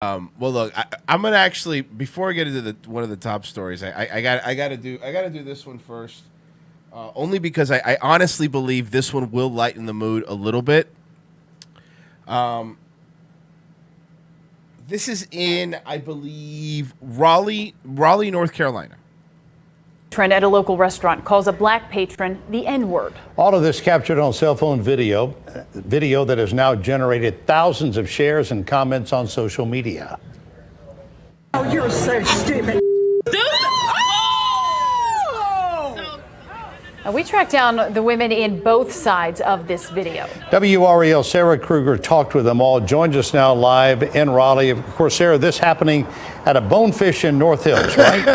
Well, look, I'm gonna actually before I get into one of the top stories, I gotta do this one first, only because I honestly believe this one will lighten the mood a little bit. This is in, I believe, Raleigh, North Carolina. Trend at a local restaurant calls a black patron the N-word. All of this captured on cell phone video that has now generated thousands of shares and comments on social media. Oh, you're so stupid. We tracked down the women in both sides of this video. WREL Sarah Kruger talked with them all, joins us now live in Raleigh. Of course, Sarah, this happening at a Bonefish in North Hills, right?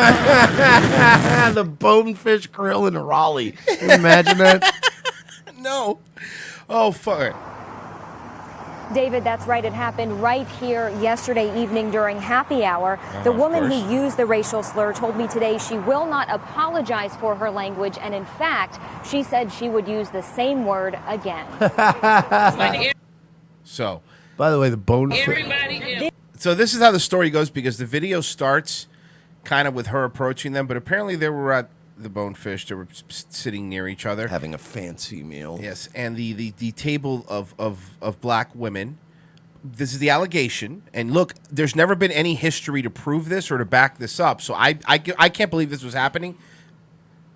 The Bonefish Grill in Raleigh. Can you imagine that? No. Oh, fuck it. David, that's right. It happened right here yesterday evening during happy hour. The woman who used the racial slur told me today she will not apologize for her language. And in fact, she said she would use the same word again. So, by the way, the Bonefish. So this is how the story goes, because the video starts kind of with her approaching them, but apparently they were at the Bonefish. They were sitting near each other, Having a fancy meal. yes, and the table of black women. This is the allegation, and look, there's never been any history to prove this or to back this up. So I can't believe this was happening.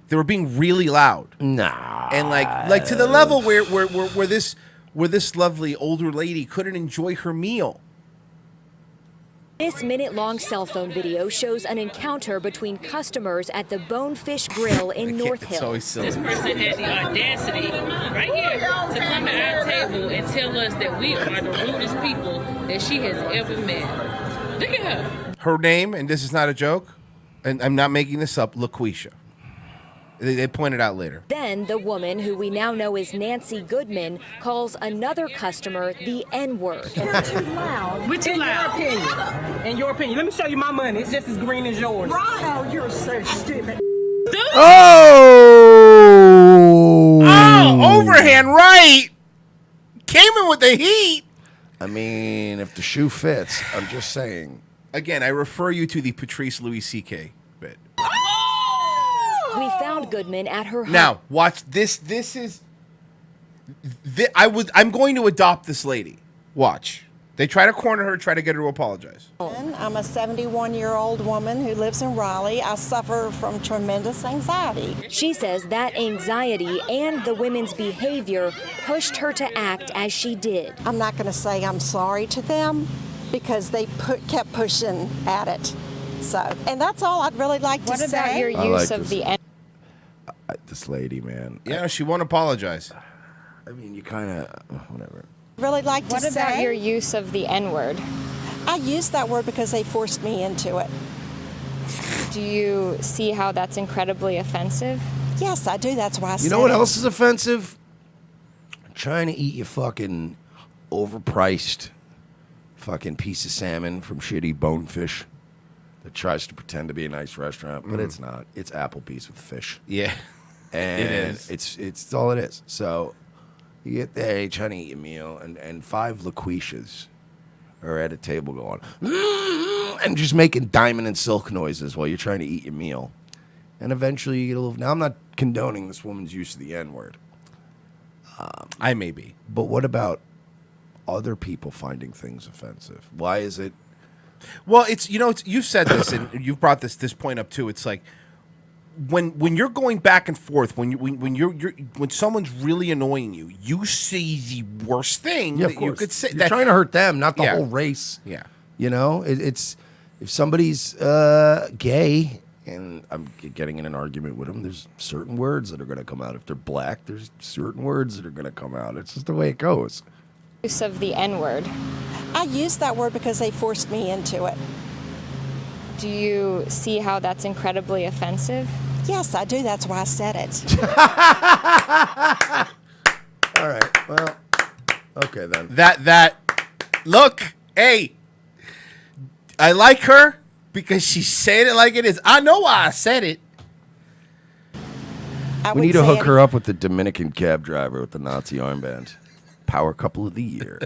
They were being really loud, Nah. and like to the level where this lovely older lady couldn't enjoy her meal. This minute-long cell phone video shows an encounter between customers at the Bonefish Grill in North It's always Hills. silly. This person had the audacity right here to come to our table and tell us that we are the rudest people that she has ever met. Look at her. Her name, and this is not a joke, and I'm not making this up, Lakesha. They pointed out later. Then the woman, who we now know as Nancy Goodman, calls another customer the N-word. You're too loud. We're too loud. In your opinion. Let me show you my money. It's just as green as yours. Right. Oh, you're so stupid. Oh, overhand right. Came in with the heat. I mean, if the shoe fits, I'm just saying. Again, I refer you to the Patrice Louis C.K. bit. We found Goodman at her home. Now, watch this. This is. I'm going to adopt this lady. Watch. They try to corner her, try to get her to apologize. I'm a 71-year-old woman who lives in Raleigh. I suffer from tremendous anxiety. She says that anxiety and the women's behavior pushed her to act as she did. I'm not going to say I'm sorry to them because they kept pushing at it. So, and that's all I'd really like to say. What about your I use like of this. the N? This lady, man. Yeah, she won't apologize. I mean, you kind of, whatever. Really like to What say. about your use of the N-word? I used that word because they forced me into it. Do you see how that's incredibly offensive? Yes, I do. That's why I said You know what it. else is offensive? Trying to eat your fucking overpriced fucking piece of salmon from shitty Bonefish that tries to pretend to be a nice restaurant, but it's not. It's Applebee's with fish. Yeah, And it is. It's all it is. So you get there, you're trying to eat your meal, and five Laquishas are at a table going, and just making diamond and silk noises while you're trying to eat your meal. And eventually you get a little. Now, I'm not condoning this woman's use of the N-word. I may be. But what about other people finding things offensive? Why is it? Well, it's you've said this and you've brought this point up too. It's like when you're going back and forth, when someone's really annoying you, you see the worst thing Yeah, that of course. you could say. You're trying to hurt them, not the Yeah. whole race. Yeah. You know, it's if somebody's gay and I'm getting in an argument with them, there's certain words that are going to come out. If they're black, there's certain words that are going to come out. It's just the way it goes. Use of the N-word. I used that word because they forced me into it. Do you see how that's incredibly offensive? Yes, I do. That's why I said it. All right. Well, okay then. Look, hey, I like her because she's saying it like it is. I know why I said it. We need to hook her up with the Dominican cab driver with the Nazi armband. Power couple of the year.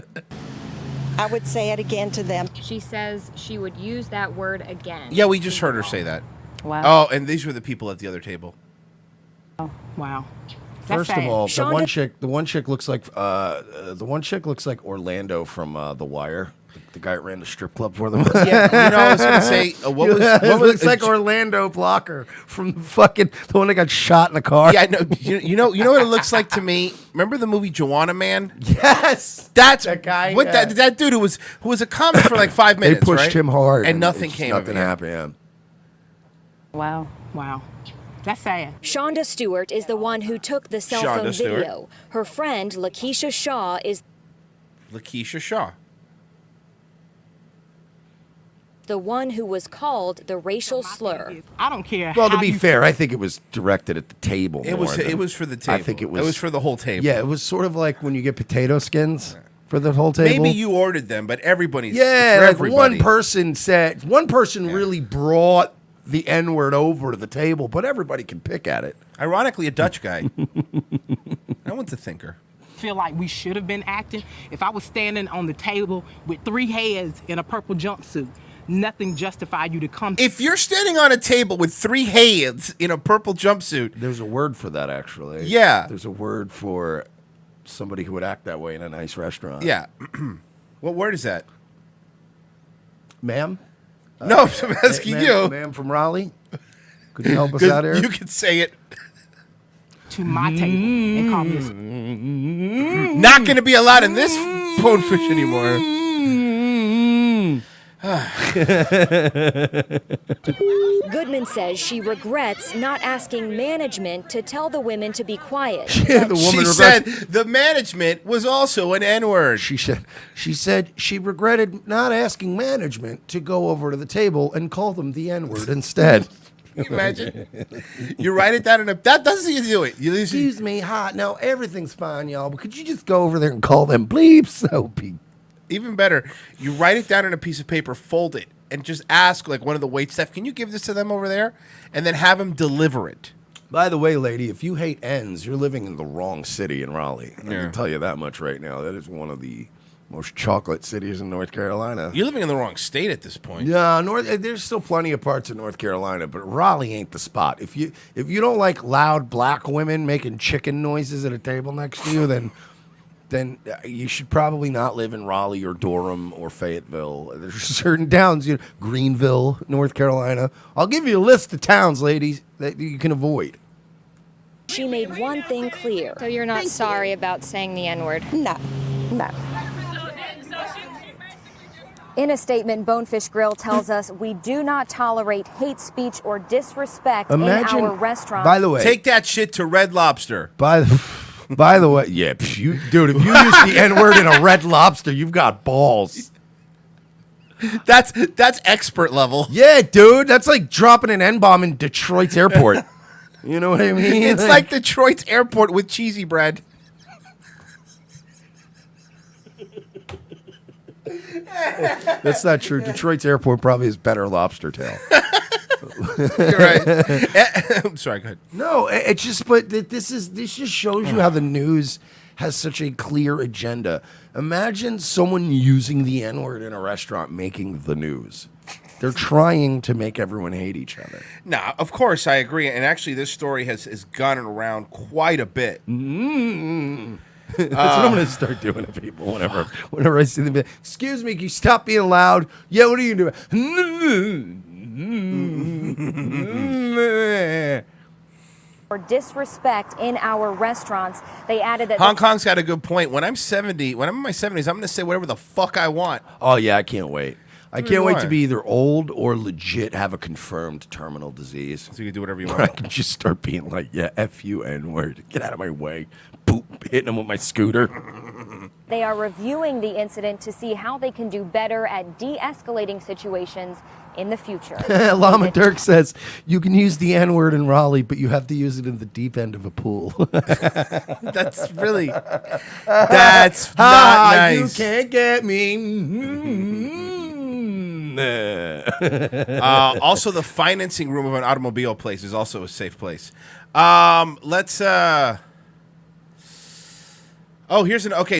I would say it again to them. She says she would use that word again. Yeah, we just heard her say that. Wow. Oh, and these were the people at the other table. Wow. First of all, the one chick looks like Orlando from The Wire. The guy that ran the strip club for them. Yeah, I was gonna say what was looks like Orlando Blocker from the one that got shot in the car. Yeah, no, you know what it looks like to me. Remember the movie Joanna Man? Yes, that's that guy. What that dude who was a comic for like 5 minutes. They pushed right? him hard, and nothing came. Nothing happened. Wow. Wow. That's sad. Chanda Stewart is the one who took the cell phone Chanda Stewart. video. Her friend, Lakesha Shaw, is Lakesha Shaw. the one who was called the racial slur. I don't care. Well, to be fair, I think it was directed at the table. It was for the table. I think it was for the whole table. Yeah, it was sort of like when you get potato skins for the whole table. Maybe you ordered them, but everybody's Yeah, for like everybody. one person really brought the N-word over to the table, but everybody can pick at it. Ironically, a Dutch guy. That one's a thinker. Feel like we should have been acting. If I was standing on the table with 3 heads in a purple jumpsuit, nothing justified you to come. If you're standing on a table with 3 heads in a purple jumpsuit, There's a word for that, actually. Yeah. There's a word for somebody who would act that way in a nice restaurant. yeah. What word is that? Ma'am? No, I'm asking you. Ma'am from Raleigh? Could you help us out here? You can say it. to my table and call me a Not going to be allowed in this bonefish anymore. Goodman says she regrets not asking management to tell the women to be quiet. The woman She said the management was also an N-word. She said she regretted not asking management to go over to the table and call them the N-word instead. Can you imagine? You write it down in a... That doesn't you do it. You Excuse me, hot. No, everything's fine, y'all, but could you just go over there and call them bleeps? Soapy. Even better, you write it down on a piece of paper, fold it, and just ask like one of the wait staff, can you give this to them over there? And then have them deliver it. By the way, lady, if you hate N's, you're living in the wrong city in Raleigh. I can tell you that much right now. That is one of the most chocolate cities in North Carolina. You're living in the wrong state at this point. Yeah, there's still plenty of parts of North Carolina, but Raleigh ain't the spot. If you don't like loud black women making chicken noises at a table next to you, then you should probably not live in Raleigh or Durham or Fayetteville. There's certain towns, Greenville, North Carolina. I'll give you a list of towns, ladies, that you can avoid. She made one thing clear. So you're not sorry about saying the N-word? No. In a statement, Bonefish Grill tells us we do not tolerate hate speech or disrespect in our restaurant. By the way, take that shit to Red Lobster. By the way, yeah, dude, if you use the N-word in a Red Lobster, you've got balls. That's expert level. Yeah, dude, that's like dropping an N-bomb in Detroit's airport. You know what I mean? It's like Detroit's airport with cheesy bread. That's not true. Detroit's airport probably has better lobster tail. You're right. I'm sorry, go ahead. No, it's just, but this just shows you how the news has such a clear agenda. Imagine someone using the N-word in a restaurant making the news. They're trying to make everyone hate each other. Nah, of course, I agree. And actually, this story has gone around quite a bit. That's what I'm going to start doing to people whenever I see them. Excuse me, can you stop being loud? Yeah, what are you doing? Or disrespect in our restaurants. They added that Hong Kong's got a good point. When I'm in my 70s, I'm going to say whatever the fuck I want. Oh, yeah, I can't wait. I can't wait why? to be either old or legit have a confirmed terminal disease. So you can do whatever you I want. can just start being like, yeah, F you, N-word. Get out of my way. Boop, hitting them with my scooter. they are reviewing the incident to see how they can do better at de-escalating situations in the future. Lama Dirk says, you can use the N-word in Raleigh, but you have to use it in the deep end of a pool. That's really... That's not nice. You can't get me. Also, the financing room of an automobile place is also a safe place. Let's... Oh, here's an... Okay.